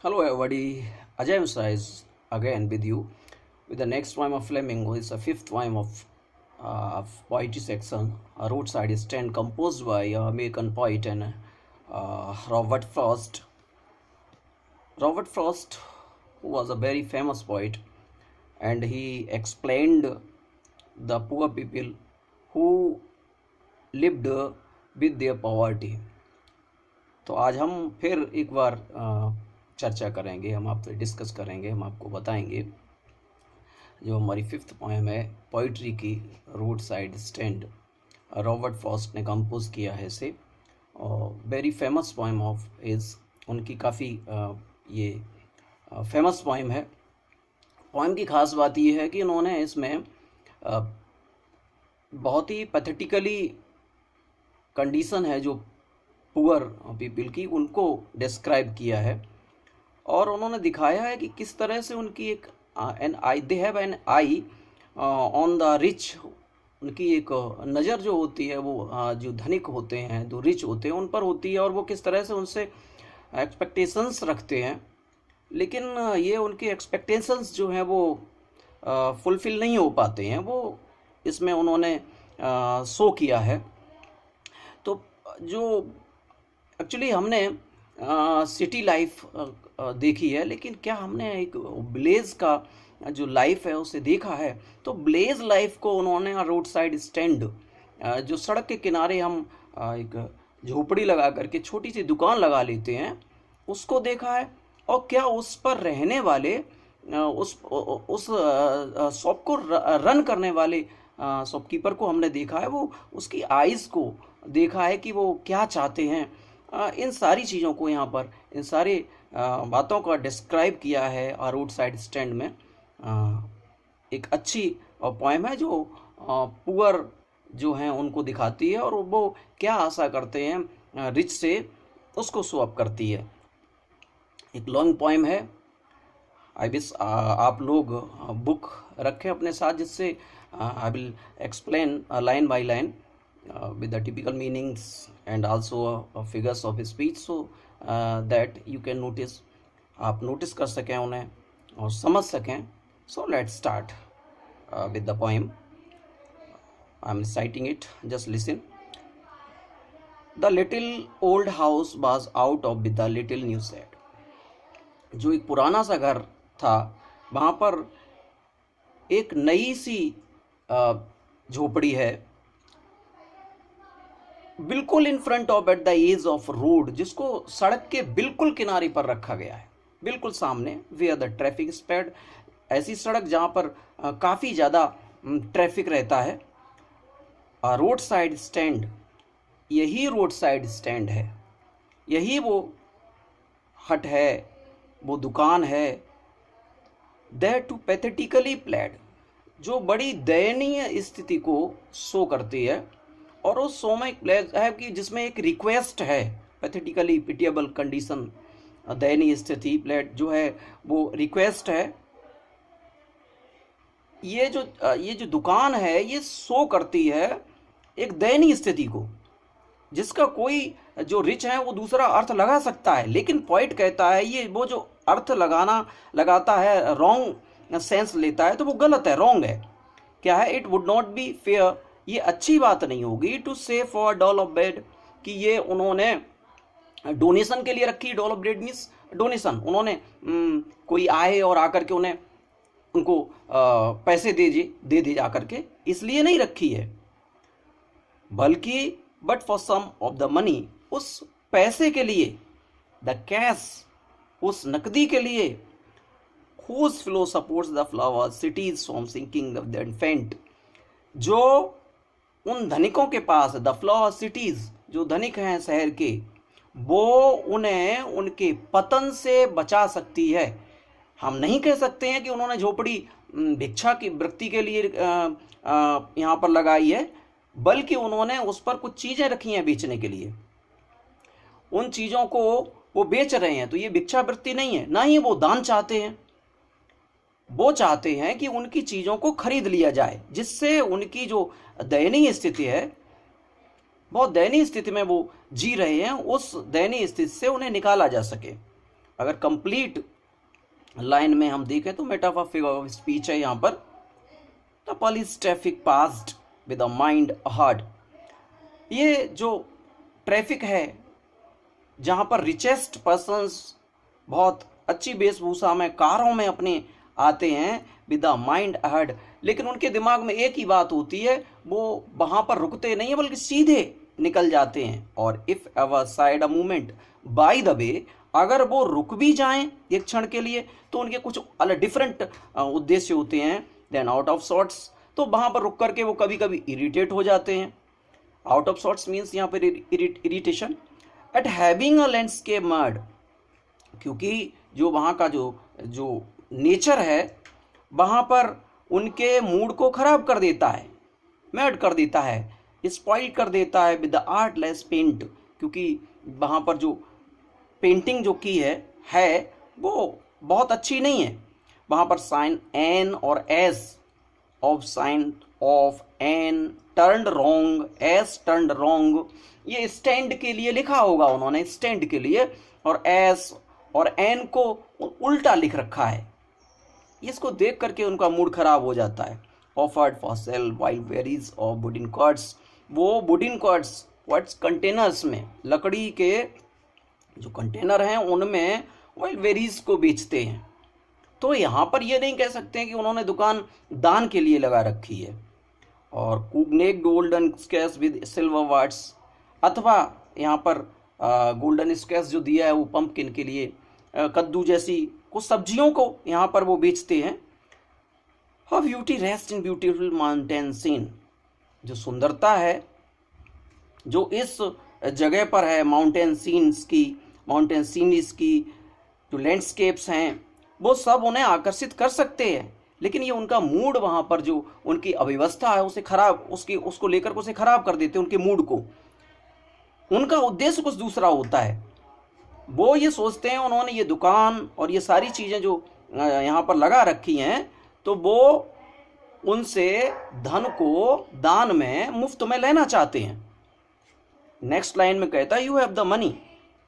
Hello everybody, Ajay Mishra is again with you with the next poem of Flamingo. It's the fifth poem of poetry section. A roadside stand composed by American poet and Robert Frost. Robert Frost, who was a very famous poet, and he explained the poor people who lived with their poverty. तो आज हम फिर एक बार चर्चा करेंगे, हम आपसे discuss करेंगे, हम आपको बताएंगे जो हमारी फिफ्थ पोएम है पोइट्री की, road side stand. Robert Frost ने कंपोज किया है इसे और very famous poem of is उनकी काफ़ी ये फेमस पोएम है। पोएम की खास बात ये है कि उन्होंने इसमें बहुत ही पैथेटिकली कंडीशन है जो पुअर पीपल की, उनको डिस्क्राइब किया है और उन्होंने दिखाया है कि किस तरह से उनकी एक an eye they have an eye on the rich. उनकी एक नज़र जो होती है वो जो धनिक होते हैं, जो रिच होते हैं, उन पर होती है और वो किस तरह से उनसे एक्सपेक्टेशंस रखते हैं, लेकिन ये उनके एक्सपेक्टेशंस जो हैं वो फुलफ़िल नहीं हो पाते हैं। वो इसमें उन्होंने शो किया है। तो जो एक्चुअली हमने सिटी लाइफ देखी है, लेकिन क्या हमने एक ब्लेज का जो लाइफ है उसे देखा है? तो ब्लेज लाइफ को उन्होंने रोड साइड स्टैंड, जो सड़क के किनारे हम एक झोपड़ी लगा करके छोटी सी दुकान लगा लेते हैं, उसको देखा है। और क्या उस पर रहने वाले उस शॉप को रन करने वाले शॉपकीपर को हमने देखा है, वो उसकी आइज़ को देखा है कि वो क्या चाहते हैं। इन सारी चीज़ों को यहाँ पर, इन सारी बातों का डिस्क्राइब किया है रोड साइड स्टैंड में। एक अच्छी पोएम है जो पुअर जो हैं उनको दिखाती है और वो क्या आशा करते हैं रिच से, उसको शो अप करती है। एक लॉन्ग पोएम है। आई विश आप लोग बुक रखें अपने साथ, जिससे I will explain line by line with the typical meanings and also figures of speech, so that you can notice, आप नोटिस कर सकें उन्हें और समझ सकें। So let's start with the poem. I'm reciting it, just listen. The little old house was out of with the little new shed. जो एक पुराना सा घर था, वहाँ पर एक नई सी झोपड़ी है, बिल्कुल in front of at the edge of road, जिसको सड़क के बिल्कुल किनारे पर रखा गया है, बिल्कुल सामने। वेयर द ट्रैफिक स्प्रेड, ऐसी सड़क जहाँ पर काफ़ी ज़्यादा ट्रैफिक रहता है। रोड साइड स्टैंड, यही रोड साइड स्टैंड है, यही वो हट है, वो दुकान है। दैट टू पैथेटिकली प्लेड, जो बड़ी दयनीय स्थिति को शो करती है। और उस शो में है कि जिसमें एक रिक्वेस्ट है, पैथेटिकली पिटिएबल कंडीशन, दयनीय स्थिति, प्लेट जो है वो रिक्वेस्ट है। ये जो दुकान है ये शो करती है एक दयनीय स्थिति को, जिसका कोई जो रिच है वो दूसरा अर्थ लगा सकता है, लेकिन पॉइंट कहता है ये वो जो अर्थ लगाता है रॉन्ग सेंस लेता है, तो वो गलत है, रॉन्ग है। क्या है? It would not be fair, ये अच्छी बात नहीं होगी टू से फॉर डॉल ऑफ ब्रेड, कि ये उन्होंने डोनेशन के लिए रखी। Doll of bread means donation, उन्होंने कोई आए और आकर के उनको पैसे दे आकर के, इसलिए नहीं रखी है, बल्कि but for some of the money, उस पैसे के लिए, द कैश, उस नकदी के लिए। whose flow supports the flower cities from sinking of the infant, जो उन धनिकों के पास, द फ्लावर सिटीज, जो धनिक हैं शहर के, वो उन्हें उनके पतन से बचा सकती है। हम नहीं कह सकते हैं कि उन्होंने झोपड़ी भिक्षा की वृत्ति के लिए यहाँ पर लगाई है, बल्कि उन्होंने उस पर कुछ चीज़ें रखी हैं बेचने के लिए, उन चीज़ों को वो बेच रहे हैं। तो ये भिक्षा वृत्ति नहीं है, ना ही वो दान चाहते हैं। वो चाहते हैं कि उनकी चीज़ों को खरीद लिया जाए, जिससे उनकी जो दयनीय स्थिति है, बहुत दयनीय स्थिति में वो जी रहे हैं, उस दयनीय स्थिति से उन्हें निकाला जा सके। अगर कंप्लीट लाइन में हम देखें तो मेटाफर फिगर ऑफ स्पीच है यहाँ पर। The police traffic passed with a mind hard. ये जो ट्रैफिक है जहाँ पर रिचेस्ट पर्सन्स बहुत अच्छी वेशभूषा में कारों में अपने आते हैं विद अ माइंड अहेड, लेकिन उनके दिमाग में एक ही बात होती है, वो वहाँ पर रुकते नहीं है बल्कि सीधे निकल जाते हैं। और if ever side a movement by the way, अगर वो रुक भी जाएं एक क्षण के लिए तो उनके कुछ अलग डिफरेंट उद्देश्य होते हैं। देन आउट ऑफ सॉर्ट्स, तो वहाँ पर रुक करके वो कभी कभी इरिटेट हो जाते हैं। आउट ऑफ सॉर्ट्स मीन्स यहाँ पर irritation. At having a landscape marred, क्योंकि जो वहाँ का जो नेचर है वहाँ पर उनके मूड को खराब कर देता है, मैड कर देता है, स्पॉइल कर देता है विद द आर्टलेस पेंट, क्योंकि वहाँ पर जो पेंटिंग जो की है वो बहुत अच्छी नहीं है। वहाँ पर साइन एन और S of sign of N turned wrong, S turned wrong, ये स्टैंड के लिए लिखा होगा उन्होंने, स्टैंड के लिए, और एस और एन को उल्टा लिख रखा है। इसको देख करके उनका मूड खराब हो जाता है। Offered for sale wild berries of wooden quarts, वो वुडन कॉर्ड्स कंटेनर्स में, लकड़ी के जो कंटेनर हैं उनमें वाइल वेरीज को बेचते हैं। तो यहाँ पर ये नहीं कह सकते हैं कि उन्होंने दुकान दान के लिए लगा रखी है। और कुगनेक golden sketch with silver wards, अथवा यहाँ पर गोल्डन स्केच जो दिया है वो पंपकिन के लिए, कद्दू जैसी कुछ सब्जियों को यहाँ पर वो बेचते हैं। How beauty rest in beautiful mountain scene, जो सुंदरता है जो इस जगह पर है, माउंटेन सीन्स की जो लैंडस्केप्स हैं वो सब उन्हें आकर्षित कर सकते हैं, लेकिन ये उनका मूड वहाँ पर जो उनकी अव्यवस्था है उसे खराब, उसको लेकर उसे खराब कर देते हैं, उनके मूड को। उनका उद्देश्य कुछ दूसरा होता है। वो ये सोचते हैं उन्होंने ये दुकान और ये सारी चीज़ें जो यहाँ पर लगा रखी हैं तो वो उनसे धन को दान में मुफ्त में लेना चाहते हैं। नेक्स्ट लाइन में कहता है यू हैव द मनी,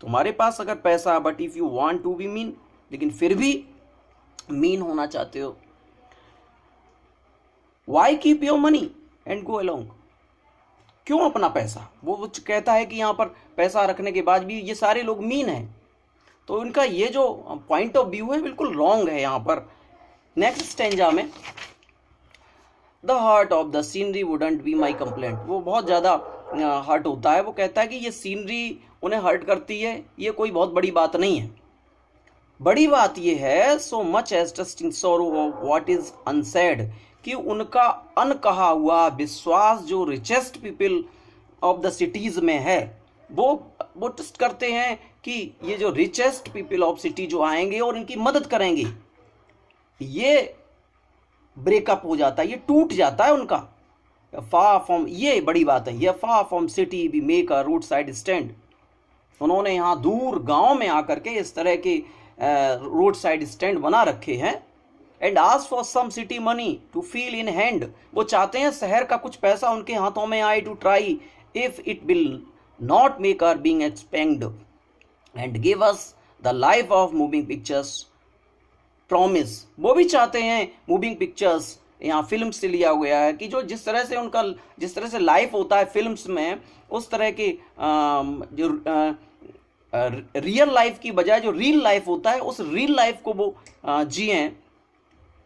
तुम्हारे पास अगर पैसा, but if you want to be mean, लेकिन फिर भी मीन होना चाहते हो। Why keep your money and go along, क्यों अपना पैसा, वो कहता है कि यहाँ पर पैसा रखने के बाद भी ये सारे लोग मीन हैं। तो इनका ये जो पॉइंट ऑफ व्यू है बिल्कुल रॉन्ग है यहाँ पर। नेक्स्ट स्टेंजा में the heart of the scenery wouldn't be my complaint, वो बहुत ज़्यादा हर्ट होता है। वो कहता है कि ये सीनरी उन्हें हर्ट करती है, ये कोई बहुत बड़ी बात नहीं है। बड़ी बात ये है so much as trusting sorrow of what is unsaid, कि उनका अनकहा हुआ विश्वास जो richest people of the cities में है, वो ट्रस्ट करते हैं कि ये जो रिचेस्ट पीपल ऑफ सिटी जो आएंगे और इनकी मदद करेंगे, ये ब्रेकअप हो जाता है, ये टूट जाता है उनका। फार फ्रॉम, ये बड़ी बात है, ये far from city we make a road side stand, उन्होंने यहाँ दूर गांव में आकर के इस तरह के रोड साइड स्टैंड बना रखे हैं। And ask for some city money to feel in hand, वो चाहते हैं शहर का कुछ पैसा उनके हाथों में आए, to try if it will not make our being expand and give us the life of moving pictures promise. वो भी चाहते हैं मूविंग पिक्चर्स, यहाँ फिल्म से लिया गया है कि जो जिस तरह से लाइफ होता है फिल्म्स में, उस तरह के जो रियल लाइफ की बजाय जो रियल लाइफ होता है उस रियल लाइफ को वो जिएं,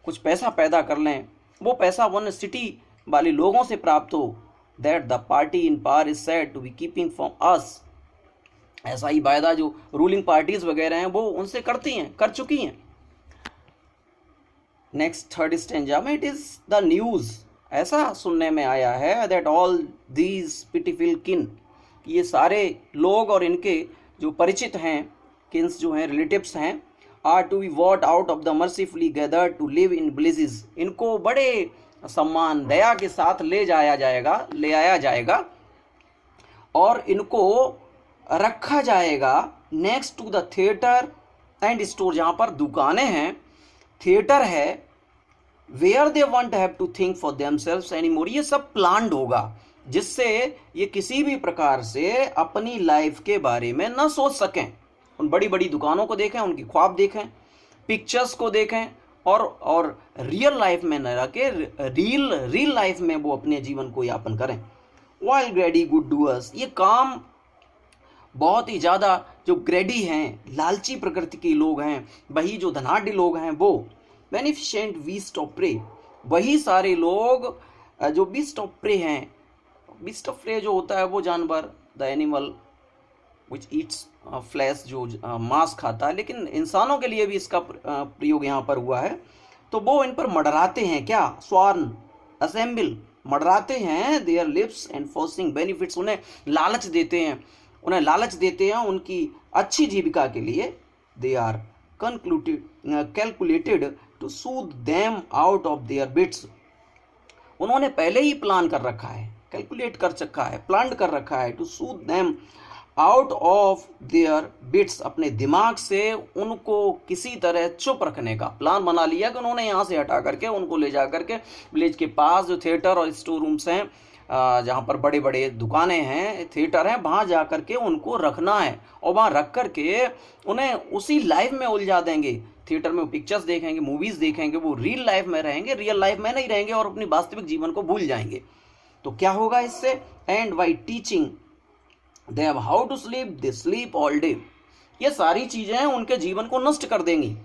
कुछ पैसा पैदा कर लें, वो पैसा वन सिटी वाले लोगों से प्राप्त हो। That the party in power is said to be keeping from us, ऐसा ही वायदा जो रूलिंग पार्टीज वगैरह हैं वो उनसे करती हैं, कर चुकी हैं। नेक्स्ट थर्ड स्टेंजा में इट इज द न्यूज़, ऐसा सुनने में आया है दैट ऑल दीज पिटीफुल किन, ये सारे लोग और इनके जो परिचित हैं, किन्स जो हैं, रिलेटिव्स हैं, are to be what out of the mercifully gathered to live in blisses, इनको बड़े सम्मान दया के साथ ले आया जाएगा और इनको रखा जाएगा next to the theatre and store, जहाँ पर दुकानें हैं, थिएटर है, where they won't have to think for themselves anymore, ये सब प्लान्ड होगा जिससे ये किसी भी प्रकार से अपनी लाइफ के बारे में न सोच सकें, उन बड़ी बड़ी दुकानों को देखें, उनकी ख्वाब देखें, पिक्चर्स को देखें, और रियल लाइफ में न रह के रियल लाइफ में वो अपने जीवन को यापन करें। वाइल ग्रेडी गुड डूअर्स, ये काम बहुत ही ज़्यादा जो ग्रेडी हैं, लालची प्रकृति के लोग हैं, वही जो धनाढ़ लोग हैं, वो बेनिफिशेंट बीस्ट ऑफ प्रे, वही सारे लोग जो बीस्ट ऑफ प्रे हैं। बीस्ट ऑफ प्रे जो होता है वो जानवर, the animal which Yeats flash, जो मांस खाता है, लेकिन इंसानों के लिए भी इसका प्रयोग यहाँ पर हुआ है। तो वो इन पर मडराते हैं, क्या स्वार्न असेंबल, मडराते हैं their lips and forcing benefits, उन्हें लालच देते हैं उनकी अच्छी जीविका के लिए। They are calculated to soothe them out of their wits, उन्होंने पहले ही प्लान कर रखा है, कैलकुलेट कर रखा है, प्लान कर रखा है, to soothe them out of their wits, अपने दिमाग से उनको किसी तरह चुप रखने का प्लान बना लिया कि उन्होंने यहाँ से हटा करके उनको ले जा करके विलेज के पास जो थिएटर और स्टोर रूम्स हैं, जहाँ पर बड़े बड़े दुकानें हैं, थिएटर हैं, वहाँ जा करके उनको रखना है, और वहाँ रख करके उन्हें उसी लाइफ में उलझा देंगे। थिएटर में वो पिक्चर्स देखेंगे, मूवीज़ देखेंगे, वो रियल लाइफ में रहेंगे, रियल लाइफ में नहीं रहेंगे और अपनी वास्तविक जीवन को भूल जाएंगे। तो क्या होगा इससे? And by teaching they have how to sleep, they sleep all day, ये सारी चीज़ें उनके जीवन को नष्ट कर देंगी।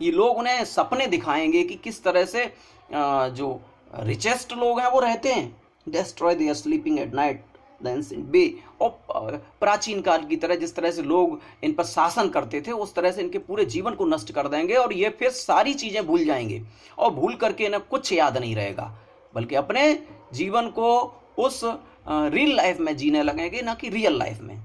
ये लोग उन्हें सपने दिखाएंगे कि किस तरह से जो रिचेस्ट लोग हैं वो रहते हैं। Destroy their sleeping at night the ancient bay, और प्राचीन काल की तरह जिस तरह से लोग इन पर शासन करते थे, उस तरह से इनके पूरे जीवन को नष्ट कर देंगे, और ये फिर सारी चीज़ें भूल जाएंगे, और भूल करके इन्हें कुछ याद नहीं रहेगा, बल्कि अपने जीवन को उस रियल लाइफ में जीने लगेंगे, ना कि रियल लाइफ में।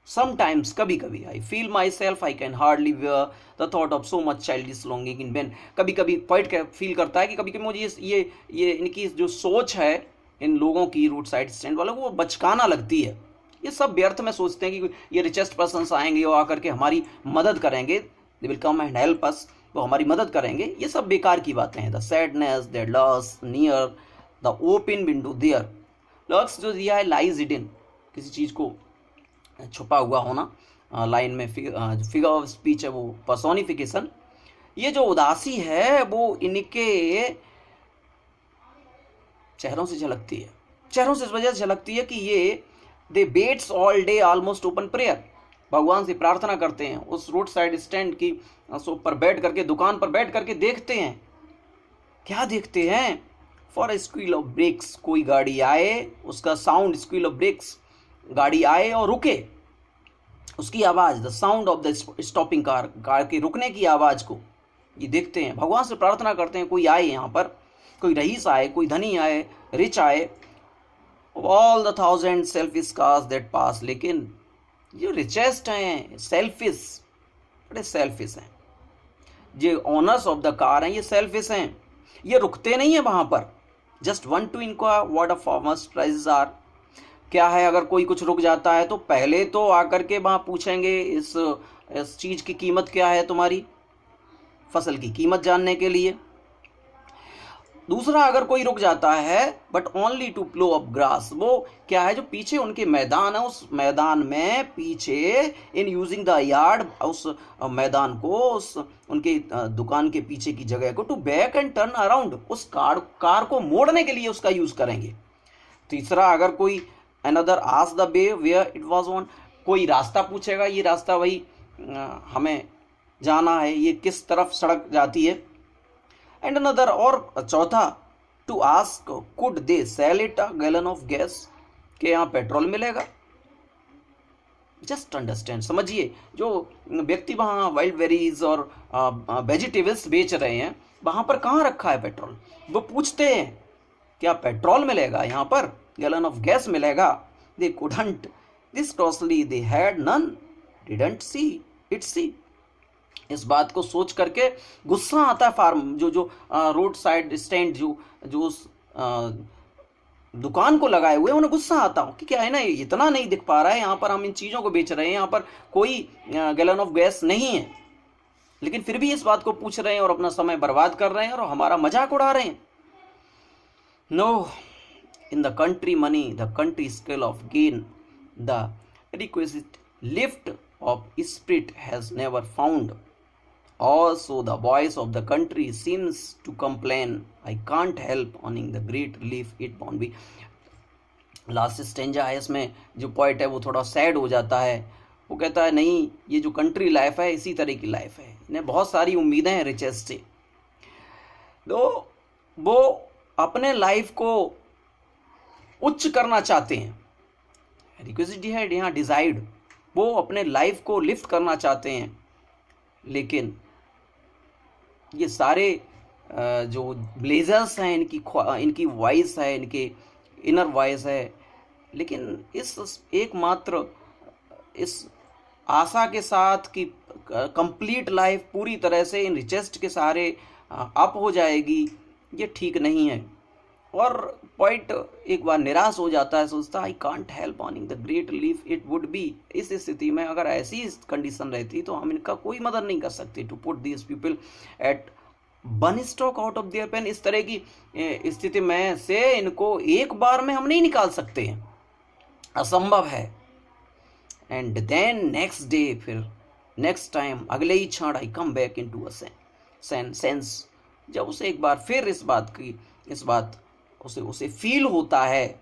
समटाइम्स, कभी कभी, I feel myself I can hardly bear the thought of so much childish longing in vain, कभी कभी पॉइंट फील करता है कि कभी कभी मुझे ये इनकी जो सोच है, इन लोगों की, रोड साइड स्टैंड वालों को, वो बचकाना लगती है। ये सब व्यर्थ में सोचते हैं कि ये रिचेस्ट पर्सन्स आएंगे और आकर के हमारी मदद करेंगे, they will come and help us, वो हमारी मदद करेंगे। ये सब बेकार की बातें हैं। The sadness that lures near the open window there, lures जो दिया है, लाइज हिडन, किसी चीज़ को छुपा हुआ होना, लाइन में फिगर ऑफ स्पीच है वो पर्सोनिफिकेशन। ये जो उदासी है वो इनके चेहरों से झलकती है, चेहरों से इस वजह से झलकती है कि ये they bets all day almost open prayer, भगवान से प्रार्थना करते हैं, उस रोड साइड स्टैंड की पर बैठ करके, दुकान पर बैठ करके देखते हैं। क्या देखते हैं? For a squeal of brakes, कोई गाड़ी आए, उसका साउंड, स्क्वील ऑफ ब्रेक्स, गाड़ी आए और रुके, उसकी आवाज़, the sound of the stopping car, car के रुकने की आवाज़ को ये देखते हैं। भगवान से प्रार्थना करते हैं कोई आए यहाँ पर, कोई रईस आए, कोई धनी आए, रिच आए, all the 1000 selfish cars that pass, लेकिन जो रिचेस्ट हैं, सेल्फिश, बड़े सेल्फिश हैं, जो ओनर्स ऑफ द कार हैं, ये सेल्फिश हैं, ये रुकते नहीं है वहाँ पर। Just one to inquire what the farmers prices are, क्या है, अगर कोई कुछ रुक जाता है तो पहले तो आकर के वहाँ पूछेंगे इस चीज़ की कीमत क्या है, तुम्हारी फसल की कीमत जानने के लिए। दूसरा, अगर कोई रुक जाता है but only to plough up grass, वो क्या है, जो पीछे उनके मैदान है, उस मैदान में पीछे इन यूजिंग द यार्ड, उस मैदान को, उस उनके दुकान के पीछे की जगह को, to back and turn around, उस कार को मोड़ने के लिए उसका यूज़ करेंगे। तीसरा, अगर कोई another ask the way where it was on, कोई रास्ता पूछेगा, ये रास्ता वही हमें जाना है, ये किस तरफ सड़क जाती है। एंड अनदर, और चौथा, to ask could they sell it a gallon of gas, के यहाँ पेट्रोल मिलेगा। जस्ट अंडरस्टैंड, समझिए, जो व्यक्ति वहाँ वाइल्ड बेरीज और वेजिटेबल्स बेच रहे हैं, वहाँ पर कहाँ रखा है पेट्रोल, वो पूछते हैं क्या पेट्रोल मिलेगा यहाँ पर, गैलन ऑफ गैस मिलेगा। They couldn't this costly, they had none, didn't see it see. इस बात को सोच करके गुस्सा आता है फार्म जो रोड साइड स्टैंड जो उस दुकान को लगाए हुए, उन्हें गुस्सा आता हो कि क्या है ना, इतना नहीं दिख पा रहा है, यहाँ पर हम इन चीज़ों को बेच रहे हैं, यहाँ पर कोई गैलन ऑफ गैस नहीं है, लेकिन फिर भी इस बात को पूछ रहे हैं और अपना समय बर्बाद कर रहे हैं और हमारा मजाक उड़ा रहे हैं। No, in the country scale of gain the request lift of spirit has never found. Also the voice of the country seems to complain, I can't help owning the great relief it won't be. Last stanza है इसमें, जो point है वो थोड़ा sad हो जाता है। वो कहता है नहीं, ये जो कंट्री लाइफ है इसी तरह की लाइफ है, इन्हें बहुत सारी उम्मीदें हैं रिचेस से, तो वो अपने लाइफ को उच्च करना चाहते हैं। रिक्वेस्ट है यहाँ डिजाइड, वो अपने लाइफ को लिफ्ट करना चाहते हैं, लेकिन ये सारे जो ब्लेजर्स हैं, इनकी वॉइस है, इनके इनर वॉइस है, लेकिन इस एकमात्र इस आशा के साथ कि कंप्लीट लाइफ पूरी तरह से इन रिचेस्ट के सहारे अप हो जाएगी, ये ठीक नहीं है। और पॉइंट एक बार निराश हो जाता है, सोचता I can't help ऑनिंग the great relief it would be. इस स्थिति में अगर ऐसी कंडीशन रहती तो हम इनका कोई मदद नहीं कर सकते। To put this people at one stroke out of their pain, इस तरह की स्थिति में से इनको एक बार में हम नहीं निकाल सकते हैं, असंभव है। एंड देन नेक्स्ट डे, फिर नेक्स्ट टाइम, अगले ही क्षण I come back into a sense, जब उसे एक बार फिर इस बात उसे फील होता है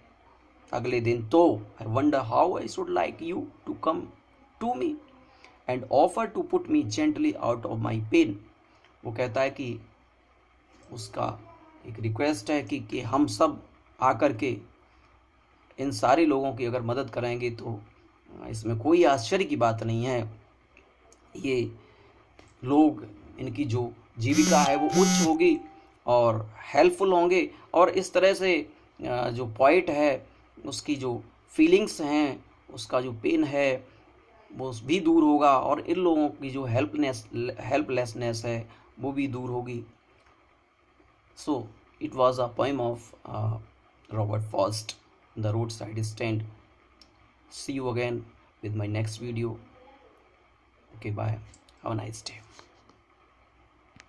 अगले दिन, तो I wonder how I should like you to come to me and offer to put me gently out of my pain. वो कहता है कि उसका एक रिक्वेस्ट है कि हम सब आकर के इन सारे लोगों की अगर मदद करेंगे तो इसमें कोई आश्चर्य की बात नहीं है। ये लोग, इनकी जो जीविका है वो उच्च होगी और हेल्पफुल होंगे, और इस तरह से जो पॉइंट है उसकी जो फीलिंग्स हैं, उसका जो पेन है वो भी दूर होगा, और इन लोगों की जो हेल्पलेसनेस है वो भी दूर होगी। So it was a poem of Robert Frost, the road side stand. See you again with my next video. Okay, bye. Have a nice day.